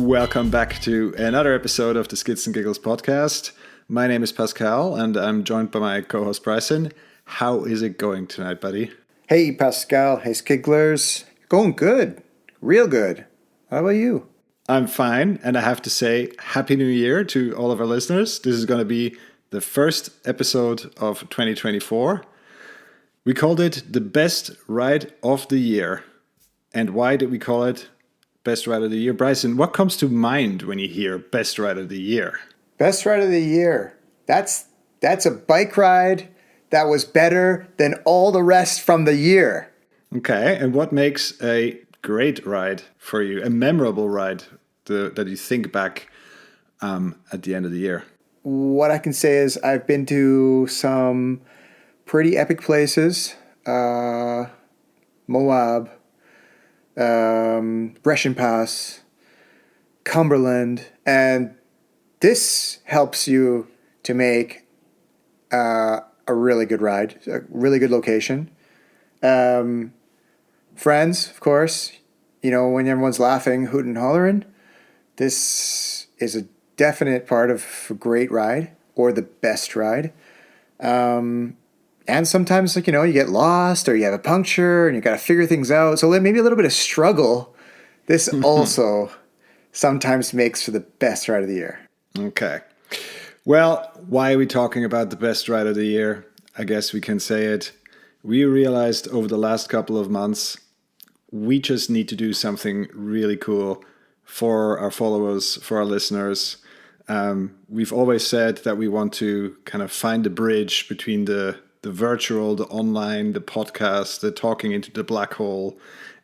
Welcome back to another episode of the Skids and Giggles podcast. My name is Pascal, and I'm joined by my co-host Bryson. How is it going tonight, buddy? Hey, Pascal. Hey, Skigglers. Going good. Real good. How about you? I'm fine, and I have to say Happy New Year to all of our listeners. This is going to be the first episode of 2024. We called it the best ride of the year. And why did we call it best ride of the year? Bryson, what comes to mind when you hear best ride of the year? Best ride of the year. That's a bike ride that was better than all the rest from the year. Okay, and what makes a great ride for you, a memorable ride that you think back at the end of the year? What I can say is I've been to some pretty epic places. Moab, Brescian Pass, Cumberland, and this helps you to make a really good ride, a really good location. Friends, of course, you know, when everyone's laughing, hooting and hollering, this is a definite part of a great ride or the best ride. And sometimes, like, you know, you get lost or you have a puncture and you got to figure things out. So maybe a little bit of struggle. This also sometimes makes for the best ride of the year. Okay. Well, why are we talking about the best ride of the year? I guess we can say it. We realized over the last couple of months, we just need to do something really cool for our followers, for our listeners. We've always said that we want to kind of find a bridge between the virtual, the online, the podcast, the talking into the black hole,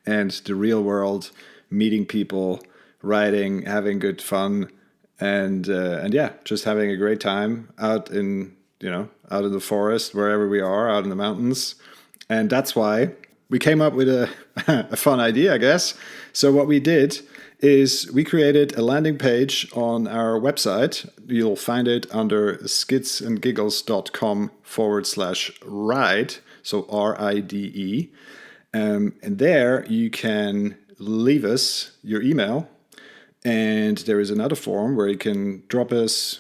and the real world, meeting people, riding, having good fun, and yeah, just having a great time out in the forest, wherever we are, out in the mountains. And that's why we came up with a fun idea, I guess. So what we did is we created a landing page on our website. You'll find it under skidsandgiggles.com/ride, so RIDE. And there you can leave us your email. And there is another form where you can drop us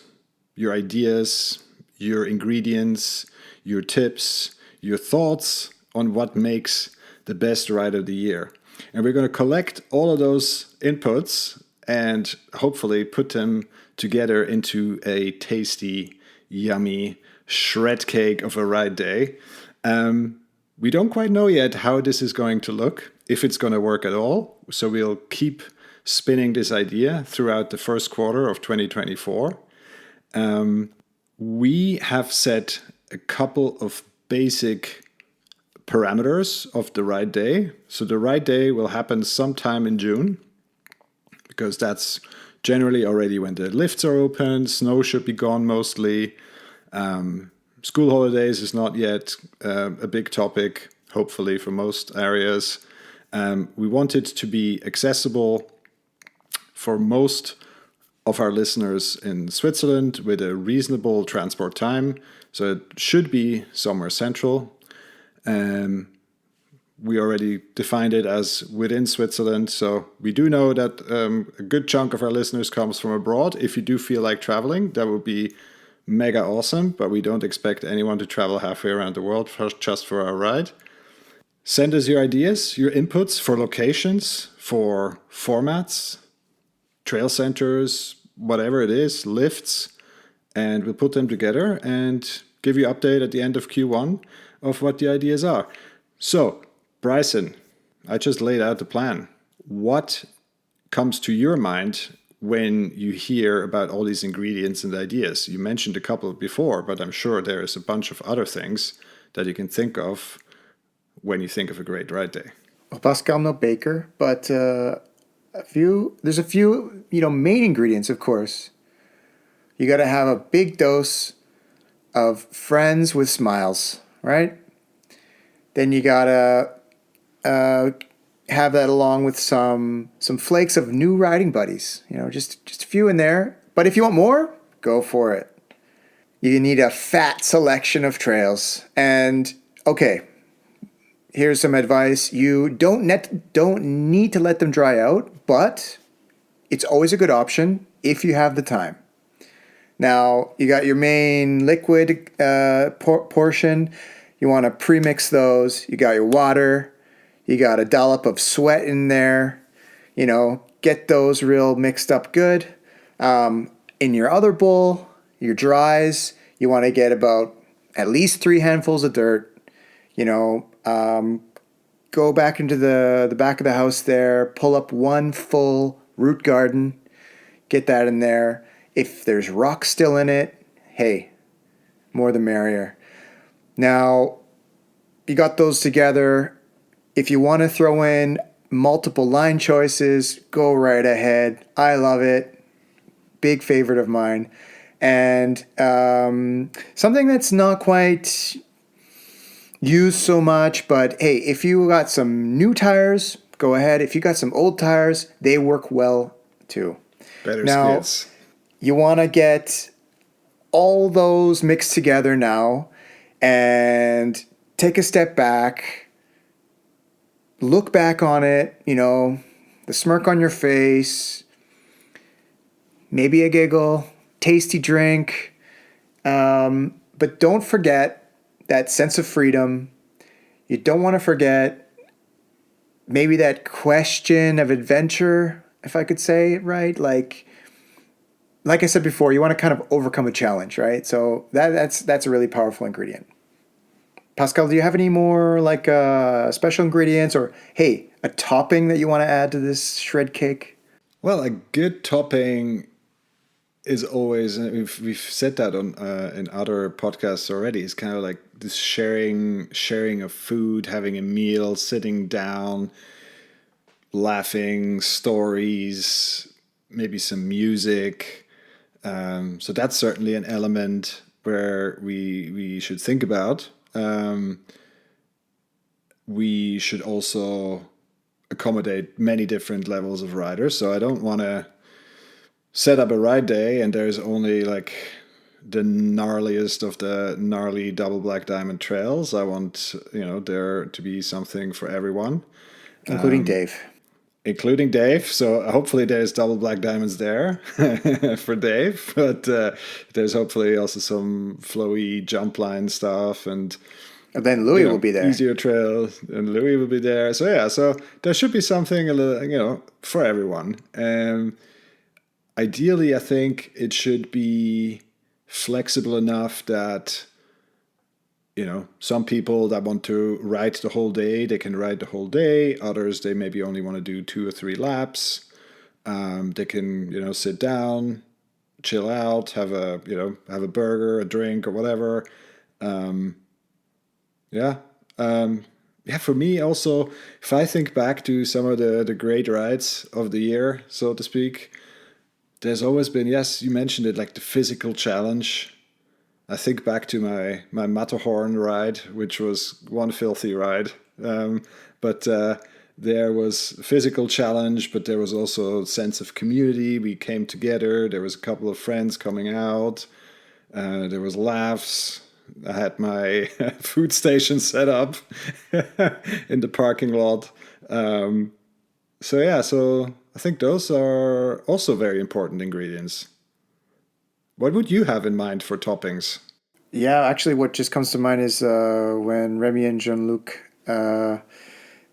your ideas, your ingredients, your tips, your thoughts on what makes the best ride of the year. And we're going to collect all of those inputs and hopefully put them together into a tasty, yummy shred cake of a ride day. We don't quite know yet how this is going to look, if it's going to work at all. So we'll keep spinning this idea throughout the first quarter of 2024. We have set a couple of basic parameters of the ride day. So the ride day will happen sometime in June, because that's generally already when the lifts are open, snow should be gone mostly. School holidays is not yet a big topic, hopefully for most areas. We want it to be accessible for most of our listeners in Switzerland with a reasonable transport time. So it should be somewhere central. We already defined it as within Switzerland. So we do know that a good chunk of our listeners comes from abroad. If you do feel like traveling, that would be mega awesome. But we don't expect anyone to travel halfway around the world just for our ride. Send us your ideas, your inputs for locations, for formats, trail centers, whatever it is, lifts, and we'll put them together and give you an update at the end of Q1 of what the ideas are. So, Bryson, I just laid out the plan. What comes to your mind when you hear about all these ingredients and ideas? You mentioned a couple before, but I'm sure there is a bunch of other things that you can think of when you think of a great ride day. Well, Pascal, I'm no baker, but there's a few, main ingredients, of course. You got to have a big dose of friends with smiles, right? Then you got to have that along with some flakes of new riding buddies, just a few in there. But if you want more, go for it. You need a fat selection of trails. And okay, here's some advice. You don't need to let them dry out, but it's always a good option if you have the time. Now, you got your main liquid portion. You want to pre-mix those. You got your water. You got a dollop of sweat in there. Get those real mixed up good. In your other bowl, your dries, you want to get about at least 3 handfuls of dirt. Go back into the back of the house there, pull up 1 full root garden, get that in there. If there's rock still in it, hey, more the merrier. Now, you got those together. If you want to throw in multiple line choices, go right ahead. I love it. Big favorite of mine. And something that's not quite used so much, but hey, if you got some new tires, go ahead. If you got some old tires, they work well too. Better now, skids. You want to get all those mixed together now and take a step back, look back on it, the smirk on your face, maybe a giggle, tasty drink, but don't forget that sense of freedom. You don't want to forget maybe that question of adventure, if I could say it right, like I said before, you want to kind of overcome a challenge, right? So that's a really powerful ingredient. Pascal, do you have any more special ingredients or, hey, a topping that you want to add to this shred cake? Well, a good topping is always, and we've said that on in other podcasts already. It's kind of like this sharing of food, having a meal, sitting down, laughing, stories, maybe some music. So that's certainly an element where we should think about. We should also accommodate many different levels of riders. So I don't want to set up a ride day and there's only like the gnarliest of the gnarly double black diamond trails. I want, there to be something for everyone. Including Dave. Including Dave. So hopefully there's double black diamonds there for Dave, but there's hopefully also some flowy jump line stuff and then Louis will be there. Easier trails, and Louis will be there. So yeah, so there should be something a little, for everyone. Ideally, I think it should be flexible enough that, some people that want to ride the whole day, they can ride the whole day. Others, they maybe only want to do 2 or 3 laps. They can, sit down, chill out, have a burger, a drink, or whatever. For me also, if I think back to some of the great rides of the year, so to speak, there's always been, yes, you mentioned it, like the physical challenge. I think back to my Matterhorn ride, which was one filthy ride. But there was physical challenge, but there was also a sense of community. We came together. There was a couple of friends coming out. There was laughs. I had my food station set up in the parking lot. So I think those are also very important ingredients. What would you have in mind for toppings? Yeah, actually, what just comes to mind is when Remy and Jean-Luc,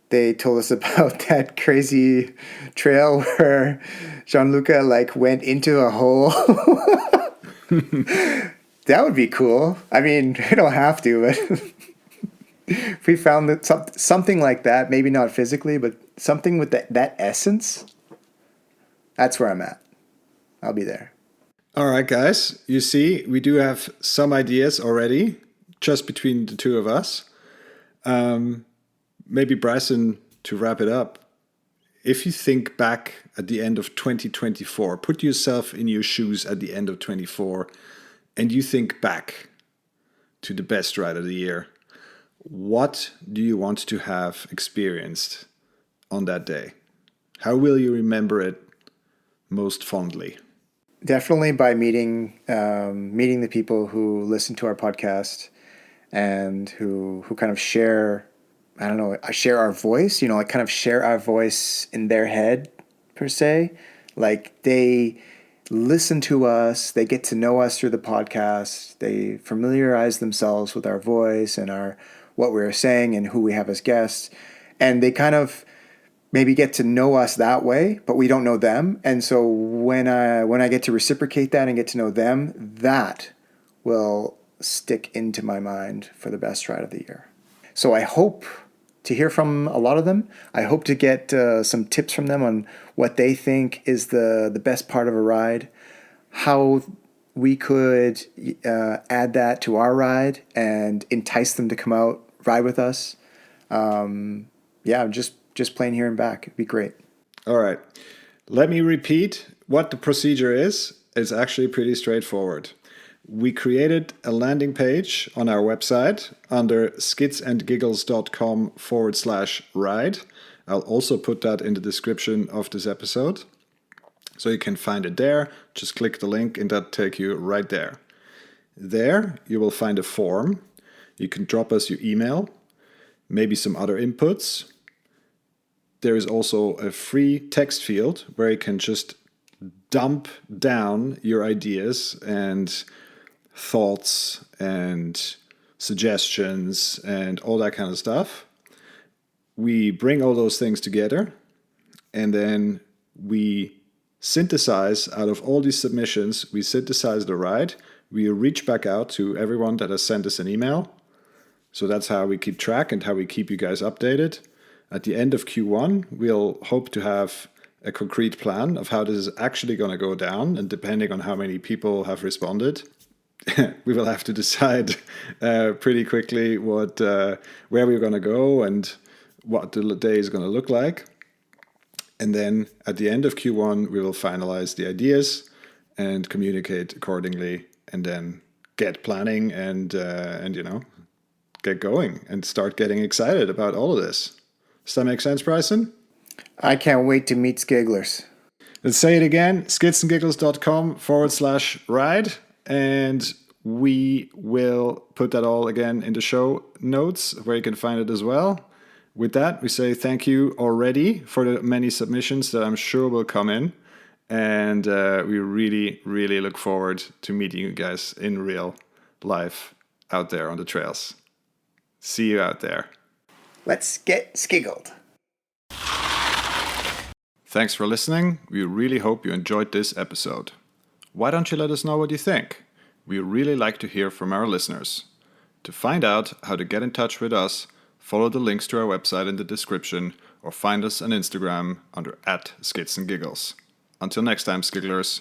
they told us about that crazy trail where Jean-Luc went into a hole. That would be cool. I mean, we don't have to, but if we found that something like that, maybe not physically, but something with that essence, that's where I'm at. I'll be there. All right, guys. You see, we do have some ideas already, just between the two of us. Maybe Bryson, to wrap it up, if you think back at the end of 2024, put yourself in your shoes at the end of 24, and you think back to the best ride of the year, what do you want to have experienced on that day? How will you remember it most fondly? Definitely by meeting the people who listen to our podcast and who kind of share, share our voice, kind of share our voice in their head per se, Like they listen to us, they get to know us through the podcast, they familiarize themselves with our voice and our what we're saying and who we have as guests, and they kind of maybe get to know us that way, but we don't know them. And so when I get to reciprocate that and get to know them, that will stick into my mind for the best ride of the year. So I hope to hear from a lot of them. I hope to get some tips from them on what they think is the best part of a ride, how we could add that to our ride and entice them to come out, ride with us. Just plain here and back. It'd be great. All right. Let me repeat what the procedure is. It's actually pretty straightforward. We created a landing page on our website under skidsandgiggles.com/ride. I'll also put that in the description of this episode. So you can find it there. Just click the link and that'll take you right there. There you will find a form. You can drop us your email, maybe some other inputs. There is also a free text field where you can just dump down your ideas and thoughts and suggestions and all that kind of stuff. We bring all those things together and then we synthesize out of all these submissions, we synthesize the ride. We reach back out to everyone that has sent us an email. So that's how we keep track and how we keep you guys updated. At the end of Q1, we'll hope to have a concrete plan of how this is actually going to go down. And depending on how many people have responded, we will have to decide pretty quickly where we're going to go and what the day is going to look like. And then at the end of Q1, we will finalize the ideas and communicate accordingly, and then get planning and get going and start getting excited about all of this. Does that make sense, Bryson? I can't wait to meet Skigglers. Let's say it again, skidsandgiggles.com/ride. And we will put that all again in the show notes where you can find it as well. With that, we say thank you already for the many submissions that I'm sure will come in. And we really, really look forward to meeting you guys in real life out there on the trails. See you out there. Let's get skiggled. Thanks for listening. We really hope you enjoyed this episode. Why don't you let us know what you think? We really like to hear from our listeners. To find out how to get in touch with us, follow the links to our website in the description or find us on Instagram under @skidsandgiggles. Until next time, Skigglers.